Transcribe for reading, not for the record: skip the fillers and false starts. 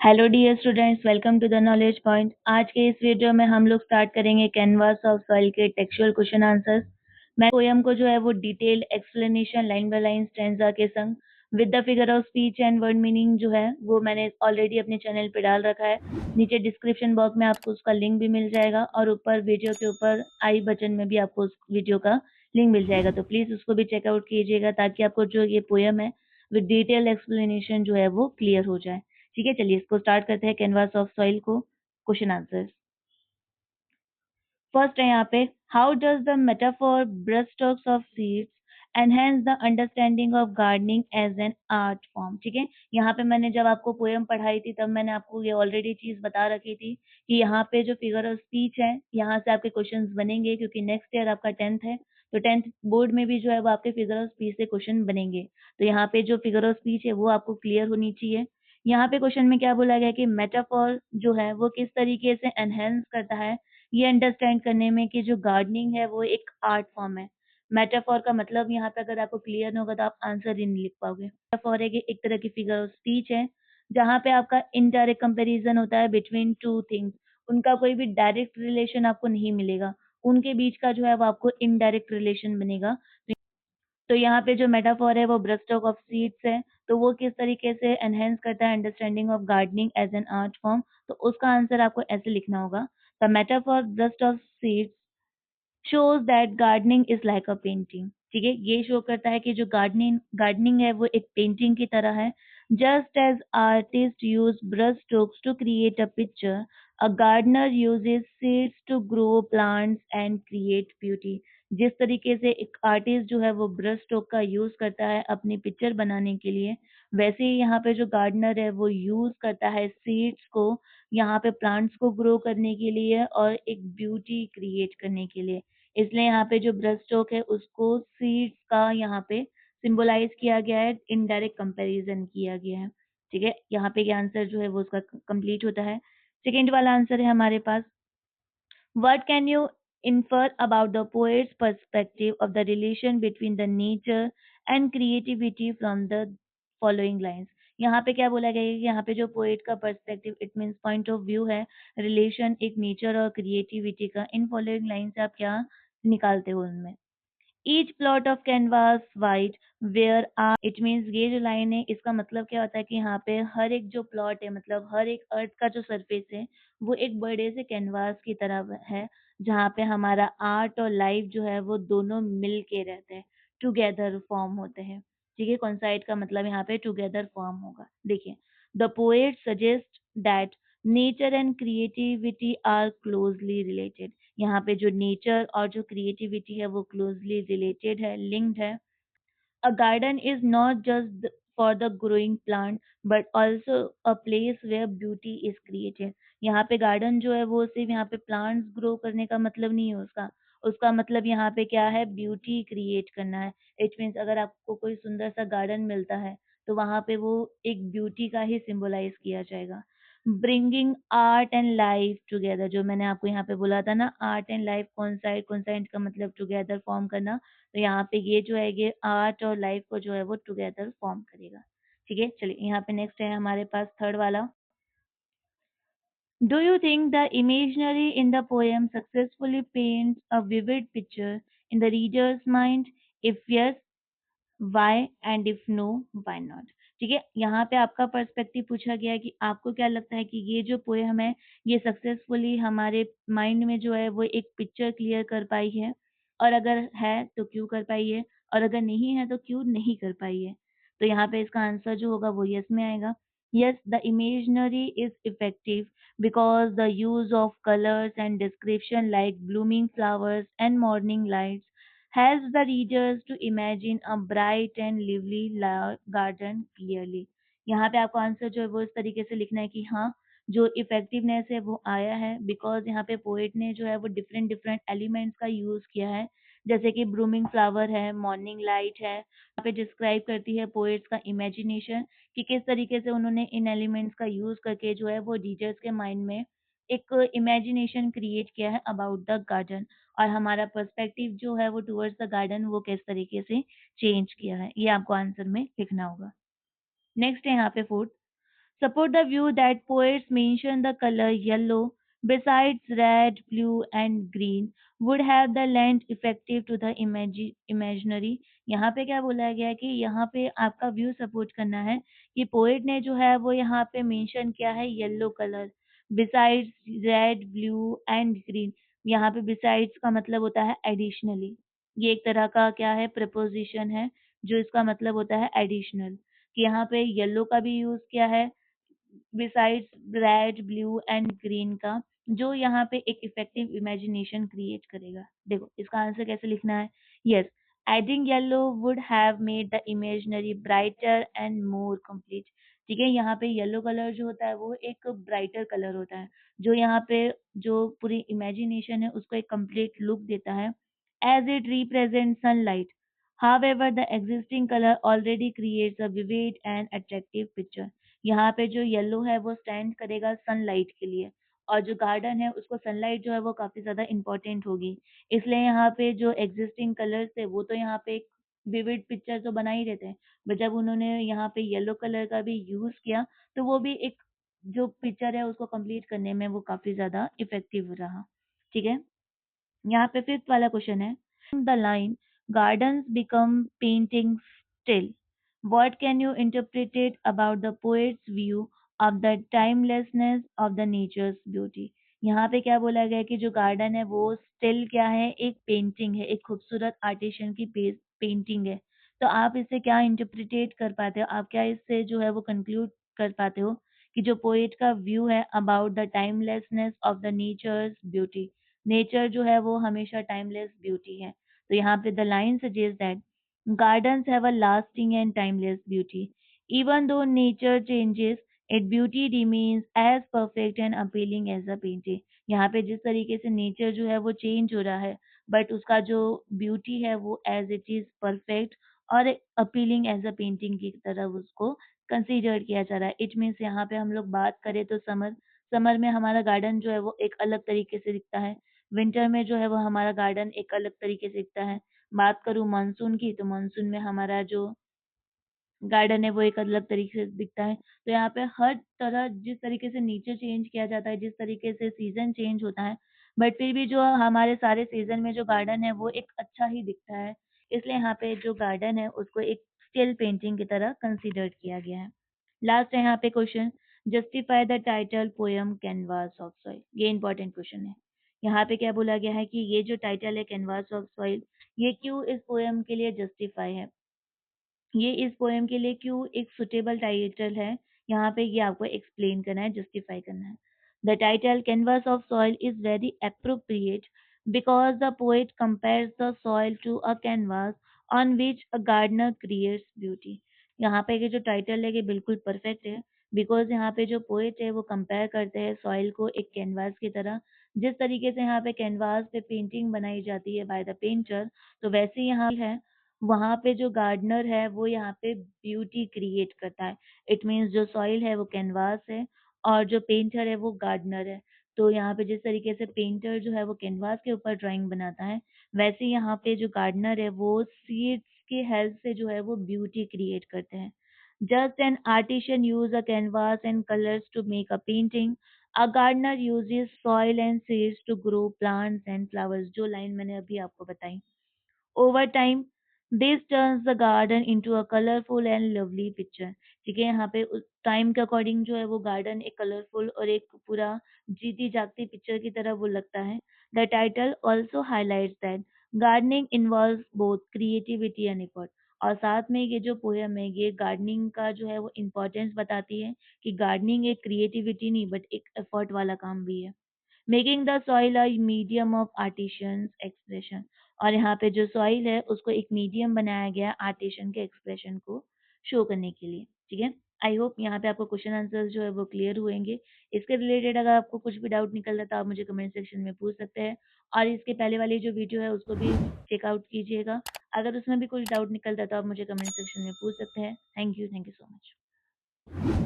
Hello dear students, welcome to the knowledge point. आज के इस वीडियो में हम लोग स्टार्ट करेंगे कैनवास ऑफ सॉइल के टेक्सचुअल क्वेश्चन आंसर्स। मैं पोयम को जो है वो detail explanation line by line stanza के संग with the figure of speech and word meaning जो है वो मैंने ऑलरेडी अपने चैनल पे डाल रखा है। नीचे डिस्क्रिप्शन बॉक्स में आपको उसका लिंक भी मिल जाएगा और ऊपर वीडियो के ऊपर आई बटन में भी आपको उस वीडियो का लिंक मिल जाएगा, तो प्लीज उसको भी चेकआउट कीजिएगा ताकि आपको जो ये पोयम है विद डिटेल एक्सप्लेनेशन जो है वो क्लियर हो जाए। ठीक है, चलिए इसको स्टार्ट करते हैं। कैनवास ऑफ सॉइल को क्वेश्चन आंसर्स। फर्स्ट है यहाँ पे, how does the metaphor brush strokes of seeds enhance the understanding of gardening as an art form. ठीक है, यहाँ पे मैंने जब आपको पोएम पढ़ाई थी तब मैंने आपको ये ऑलरेडी चीज बता रखी थी कि यहाँ पे जो फिगर ऑफ स्पीच है यहाँ से आपके क्वेश्चंस बनेंगे, क्योंकि नेक्स्ट ईयर आपका 10th है, तो 10th बोर्ड में भी जो है वो आपके फिगर ऑफ स्पीच से क्वेश्चन बनेंगे। तो यहाँ पे जो फिगर ऑफ स्पीच है वो आपको क्लियर होनी चाहिए। यहाँ पे क्वेश्चन में क्या बोला गया कि मेटाफोर जो है वो किस तरीके से एनहेंस करता है ये अंडरस्टैंड करने में कि जो गार्डनिंग है वो एक आर्ट फॉर्म है। मेटाफोर का मतलब यहाँ पे अगर आपको क्लियर नहीं होगा तो आप आंसर ही नहीं लिख पाओगे। मेटाफोर एक तरह की फिगर ऑफ स्पीच है जहाँ पे आपका इनडायरेक्ट कंपैरिजन होता है बिटवीन टू थिंग्स। उनका कोई भी डायरेक्ट रिलेशन आपको नहीं मिलेगा, उनके बीच का जो है वो आपको इनडायरेक्ट रिलेशन बनेगा। तो यहाँ पे जो मेटाफोर है वो ब्रश स्ट्रोक ऑफ सीड्स है, तो वो किस तरीके से एनहेंस करता है understanding of gardening as an art form. तो उसका आंसर आपको ऐसे लिखना होगा, the metaphor brush of seeds shows that gardening is like a painting। ठीक है, ये शो करता है कि जो गार्डनिंग गार्डनिंग है वो एक पेंटिंग की तरह है। Just as artist use brush strokes to create a picture, a gardener uses seeds to grow plants and create beauty. जिस तरीके से एक आर्टिस्ट जो है वो ब्रश स्ट्रोक का यूज करता है अपनी पिक्चर बनाने के लिए, वैसे ही यहाँ पे जो गार्डनर है वो यूज करता है सीड्स को यहाँ पे प्लांट्स को ग्रो करने के लिए और एक ब्यूटी क्रिएट करने के लिए। इसलिए यहाँ पे जो ब्रश स्ट्रोक है उसको सीड्स का यहाँ पे सिंबलाइज किया गया है, इनडायरेक्ट कंपैरिजन किया गया है। ठीक है, यहाँ पे ये आंसर जो है वो उसका कंप्लीट होता है। सेकेंड वाला आंसर है हमारे पास, what can you infer about the poet's perspective of the relation between the nature and creativity from the following lines। यहाँ पे क्या बोला गया है कि यहाँ पे जो पोएट का perspective it means point of view है, रिलेशन एक नेचर और क्रिएटिविटी का, इन फॉलोइंग लाइन से आप क्या निकालते हो उनमें। Each plot of canvas white where are, it means ये जो लाइन है इसका मतलब क्या होता है कि यहाँ पे हर एक जो प्लॉट है मतलब हर एक अर्थ का जो सरफेस है वो एक बड़े से कैनवास की तरह है, जहाँ पे हमारा आर्ट और लाइफ जो है वो दोनों मिल के रहते हैं, टुगेदर फॉर्म होते हैं। ठीक है, कॉन्साइड का मतलब यहाँ पे टुगेदर फॉर्म होगा। देखिए, the poet suggest that nature and creativity are closely related. यहाँ पे जो नेचर और जो क्रिएटिविटी है वो क्लोजली रिलेटेड है, लिंक्ड है। A garden is not just for the growing plant but also a place where beauty is created। यहाँ पे गार्डन जो है वो सिर्फ यहाँ पे प्लांट्स ग्रो करने का मतलब नहीं है उसका, उसका मतलब यहाँ पे क्या है, ब्यूटी क्रिएट करना है। इट मीन्स अगर आपको कोई सुंदर सा गार्डन मिलता है तो वहाँ पे वो एक ब्यूटी का ही सिंबलाइज किया जाएगा। Bringing art and life together, जो मैंने आपको यहाँ पे बोला था ना, आर्ट एंड लाइफ कॉन्साइड, कॉन्साइड का मतलब टुगेदर फॉर्म करना। तो यहाँ पे ये जो है ये आर्ट और लाइफ को जो है वो टुगेदर फॉर्म करेगा। ठीक है, चलिए यहाँ पे नेक्स्ट है हमारे पास थर्ड वाला, do you think the imaginary in the poem successfully paints a vivid picture in the reader's mind, if yes why and if no why not. ठीक है, यहाँ पे आपका पर्सपेक्टिव पूछा गया है कि आपको क्या लगता है कि ये जो पोएम है ये सक्सेसफुली हमारे माइंड में जो है वो एक पिक्चर क्लियर कर पाई है, और अगर है तो क्यों कर पाई है, और अगर नहीं है तो क्यों नहीं कर पाई है। तो यहाँ पे इसका आंसर जो होगा वो यस में आएगा। Yes, the imaginary is effective because the use of colors and description like blooming flowers and morning lights helps the readers to imagine a bright and lively garden clearly। यहाँ पे आपको answer जो है वो इस तरीके से लिखना है कि हाँ, जो इफेक्टिवनेस है वो आया है बिकॉज यहाँ पे पोएट ने जो है वो डिफरेंट डिफरेंट एलिमेंट्स का यूज किया है, जैसे कि ब्लूमिंग फ्लावर है, मॉर्निंग लाइट है। यहाँ पे डिस्क्राइब करती है पोएट्स का इमेजिनेशन कि किस तरीके से उन्होंने इन एलिमेंट्स का यूज करके जो है वो रीडर्स के माइंड में एक इमेजिनेशन क्रिएट किया है अबाउट द गार्डन, और हमारा पर्सपेक्टिव जो है वो टुवर्ड्स द गार्डन वो किस तरीके से चेंज किया है, ये आपको आंसर में लिखना होगा। नेक्स्ट है यहाँ पे fourth, support the view that poets mention the color yellow besides red, blue and green would have the lent effective to the imaginary। यहाँ पे क्या बोला गया है कि यहाँ पे आपका व्यू सपोर्ट करना है कि पोएट ने जो है वो यहाँ पे मेंशन किया है yellow colour besides red, blue and green. यहाँ पे बिसाइड्स का मतलब होता है एडिशनली। ये एक तरह का क्या है प्रपोजिशन है जो इसका मतलब होता है एडिशनल, कि यहाँ पे येलो का भी यूज किया है besides red, blue and green का, जो यहाँ पे एक इफेक्टिव इमेजिनेशन क्रिएट करेगा। देखो इसका आंसर कैसे लिखना है। Yes, adding yellow would have made the imaginary brighter and more complete. ठीक है, यहाँ पे येलो कलर जो होता है वो एक ब्राइटर कलर होता है जो यहाँ पे जो पूरी इमेजिनेशन है उसको एक कंप्लीट लुक देता है as it represent sunlight. However, the existing color already creates a vivid and attractive picture। यहाँ पे जो येलो है वो स्टैंड करेगा सनलाइट के लिए, और जो गार्डन है उसको सनलाइट जो है वो काफी ज्यादा इंपॉर्टेंट होगी। इसलिए यहाँ पे जो एग्जिस्टिंग कलर्स थे वो तो यहाँ पे एक विविड पिक्चर तो बना ही रहते हैं, बट जब उन्होंने यहाँ पे येलो कलर का भी यूज किया तो वो भी एक जो पिक्चर है उसको कंप्लीट करने में वो काफी ज्यादा इफेक्टिव रहा। ठीक है, यहाँ पे फिफ्थ वाला क्वेश्चन है the line gardens become paintings still, what can you interpret it about the poet's view of the timelessness of the nature's beauty। यहाँ पे क्या बोला गया है कि जो गार्डन है वो स्टिल क्या है, एक पेंटिंग है, एक खूबसूरत आर्टिशन की पेंटिंग है। तो आप इसे क्या इंटरप्रिटेट कर पाते हो, आप क्या इससे जो है वो कंक्लूड कर पाते हो कि जो पोएट का व्यू है about the timelessness of the natures beauty, nature जो है वो हमेशा टाइमलेस ब्यूटी है। तो यहाँ पे the line suggest that gardens have a lasting and timeless beauty, even though nature changes its beauty remains as perfect and appealing as a painting। यहाँ पे जिस तरीके से नेचर जो है वो चेंज हो रहा है बट उसका जो ब्यूटी है वो एज इट इज परफेक्ट और अपीलिंग एज अ पेंटिंग की तरह उसको कंसीडर किया जा रहा है। इट मीन्स यहाँ पे हम लोग बात करें तो समर में हमारा गार्डन जो है वो एक अलग तरीके से दिखता है, विंटर में जो है वो हमारा गार्डन एक अलग तरीके से दिखता है। बात करूँ मानसून की तो मानसून में हमारा जो गार्डन है वो एक अलग तरीके से दिखता है। तो यहाँ पे हर तरह जिस तरीके से नेचर चेंज किया जाता है, जिस तरीके से सीज़न चेंज होता है, बट फिर भी जो हमारे सारे सीज़न में जो गार्डन है वो एक अच्छा ही दिखता है। इसलिए यहाँ पे जो गार्डन है उसको एक स्टिल पेंटिंग की तरह कंसीडर किया गया है। लास्ट है यहाँ पे question justify the title poem canvas of soil. ये इंपॉर्टेंट क्वेश्चन है। यहाँ पे क्या बोला गया है कि ये जो टाइटल है कैनवास ऑफ सॉइल, ये क्यों इस पोएम के लिए जस्टिफाई है, ये इस पोएम के लिए क्यों एक सुटेबल टाइटल है, यहाँ पे ये आपको एक्सप्लेन करना है, जस्टिफाई करना है। The title canvas of soil is very appropriate because the poet compares the soil to a canvas on which a gardener creates beauty. यहाँ पे ये जो टाइटल है ये बिल्कुल परफेक्ट है बिकॉज यहाँ पे जो पोएट है वो कंपेयर करते हैं सॉइल को एक कैनवास की तरह। जिस तरीके से यहाँ पे कैनवास पे पेंटिंग बनाई जाती है बाय द पेंटर, तो वैसे यहाँ है वहाँ पे जो गार्डनर है वो यहाँ पे ब्यूटी क्रिएट करता है। इट मीन्स जो सॉइल है वो कैनवास है और जो पेंटर है वो गार्डनर है। तो यहाँ पे जिस तरीके से पेंटर जो है वो कैनवास के ऊपर ड्राइंग बनाता है, वैसे ही यहाँ पे जो गार्डनर है वो सीड्स की हेल्प से जो है वो ब्यूटी क्रिएट करते हैं। Just an artisan use a canvas and colours to make a painting, a gardener uses soil and seeds to grow plants and flowers. जो लाइन मैंने अभी आपको बताई, over time this turns the garden into a colorful and lovely picture। ठीक है, यहाँ पे उस टाइम के अकॉर्डिंग जो है वो गार्डन एक कलरफुल और एक पूरा जीती जागती पिक्चर की तरह वो लगता है। The title also highlights that gardening involves both creativity and effort. और साथ में ये जो पोयम है ये गार्डनिंग का जो है वो इम्पोर्टेंस बताती है कि गार्डनिंग एक क्रिएटिविटी नहीं बट एक एफर्ट वाला काम भी है। Making the soil a medium of artisans expression. और यहाँ पे जो सॉइल है उसको एक मीडियम बनाया गया आर्टिशन के एक्सप्रेशन को शो करने के लिए। ठीक है, आई होप यहाँ पे आपको क्वेश्चन आंसर्स जो है वो क्लियर हुएंगे। इसके रिलेटेड अगर आपको कुछ भी डाउट निकल रहा तो आप मुझे कमेंट सेक्शन में पूछ सकते हैं, और इसके पहले वाली जो वीडियो है उसको भी चेकआउट कीजिएगा। अगर उसमें भी कुछ डाउट निकलता है तो आप मुझे कमेंट सेक्शन में पूछ सकते हैं। Thank you so much.